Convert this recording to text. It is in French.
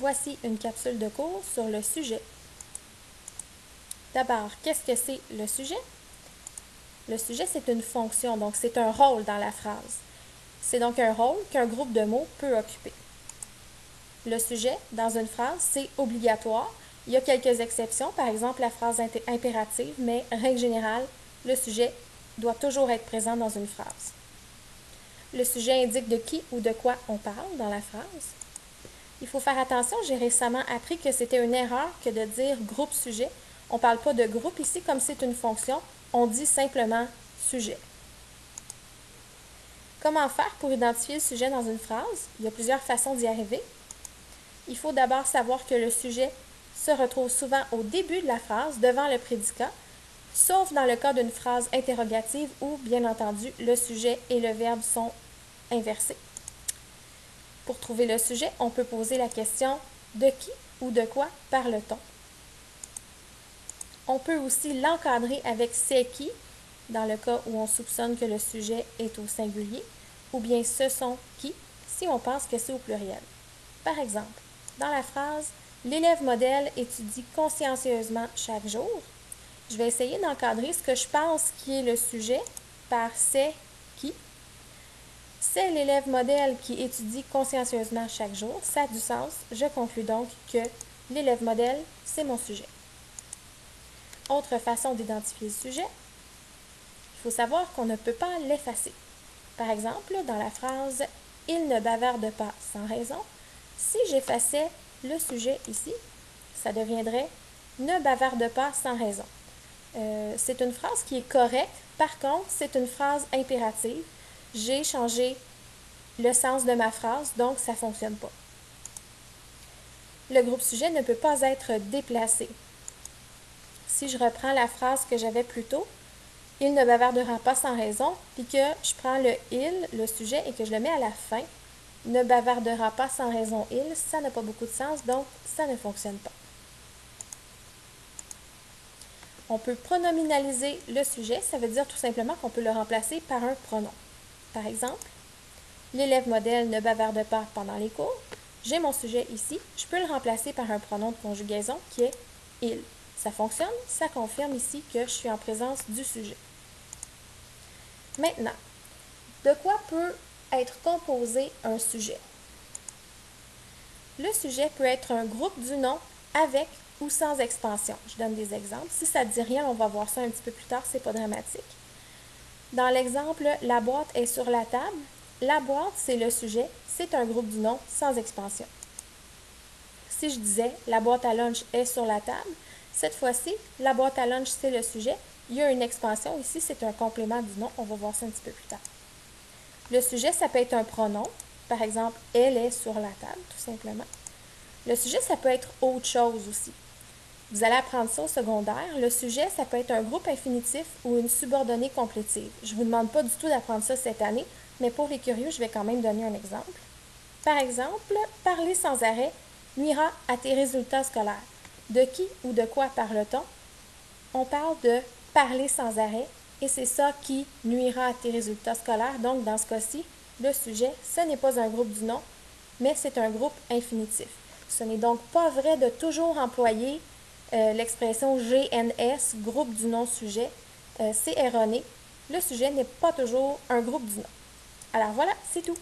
Voici une capsule de cours sur le sujet. D'abord, qu'est-ce que c'est le sujet? Le sujet, c'est une fonction, donc c'est un rôle dans la phrase. C'est donc un rôle qu'un groupe de mots peut occuper. Le sujet, dans une phrase, c'est obligatoire. Il y a quelques exceptions, par exemple la phrase impérative, mais règle générale, le sujet doit toujours être présent dans une phrase. Le sujet indique de qui ou de quoi on parle dans la phrase. Il faut faire attention, j'ai récemment appris que c'était une erreur que de dire groupe-sujet. On ne parle pas de groupe ici comme c'est une fonction, on dit simplement sujet. Comment faire pour identifier le sujet dans une phrase? Il y a plusieurs façons d'y arriver. Il faut d'abord savoir que le sujet se retrouve souvent au début de la phrase, devant le prédicat, sauf dans le cas d'une phrase interrogative où, bien entendu, le sujet et le verbe sont inversés. Pour trouver le sujet, on peut poser la question « De qui ou de quoi parle-t-on » On peut aussi l'encadrer avec « c'est qui » dans le cas où on soupçonne que le sujet est au singulier, ou bien « ce sont qui » si on pense que c'est au pluriel. Par exemple, dans la phrase « L'élève modèle étudie consciencieusement chaque jour », je vais essayer d'encadrer ce que je pense qui est le sujet par « c'est qui ». C'est l'élève modèle qui étudie consciencieusement chaque jour. Ça a du sens. Je conclus donc que l'élève modèle, c'est mon sujet. Autre façon d'identifier le sujet, il faut savoir qu'on ne peut pas l'effacer. Par exemple, dans la phrase « Il ne bavarde pas sans raison », si j'effaçais le sujet ici, ça deviendrait « Ne bavarde pas sans raison ». C'est une phrase qui est correcte. Par contre, c'est une phrase impérative. J'ai changé le sens de ma phrase, donc ça ne fonctionne pas. Le groupe sujet ne peut pas être déplacé. Si je reprends la phrase que j'avais plus tôt, « Il ne bavardera pas sans raison », puis que je prends le « il », le sujet, et que je le mets à la fin, « ne bavardera pas sans raison il », ça n'a pas beaucoup de sens, donc ça ne fonctionne pas. On peut pronominaliser le sujet, ça veut dire tout simplement qu'on peut le remplacer par un pronom. Par exemple, l'élève modèle ne bavarde pas pendant les cours. J'ai mon sujet ici, je peux le remplacer par un pronom de conjugaison qui est « il ». Ça fonctionne, ça confirme ici que je suis en présence du sujet. Maintenant, de quoi peut être composé un sujet? Le sujet peut être un groupe du nom avec ou sans expansion. Je donne des exemples. Si ça ne dit rien, on va voir ça un petit peu plus tard, c'est pas dramatique. Dans l'exemple « La boîte est sur la table », la boîte, c'est le sujet, c'est un groupe du nom sans expansion. Si je disais « La boîte à lunch est sur la table », cette fois-ci, la boîte à lunch, c'est le sujet. Il y a une expansion ici, c'est un complément du nom. On va voir ça un petit peu plus tard. Le sujet, ça peut être un pronom. Par exemple, « Elle est sur la table », tout simplement. Le sujet, ça peut être autre chose aussi. Vous allez apprendre ça au secondaire. Le sujet, ça peut être un groupe infinitif ou une subordonnée complétive. Je ne vous demande pas du tout d'apprendre ça cette année, mais pour les curieux, je vais quand même donner un exemple. Par exemple, « Parler sans arrêt nuira à tes résultats scolaires ». De qui ou de quoi parle-t-on? On parle de parler sans arrêt et c'est ça qui nuira à tes résultats scolaires. Donc, dans ce cas-ci, le sujet, ce n'est pas un groupe du nom, mais c'est un groupe infinitif. Ce n'est donc pas vrai de toujours employer l'expression GNS, groupe du nom sujet. C'est erroné. Le sujet n'est pas toujours un groupe du nom. Alors voilà, c'est tout.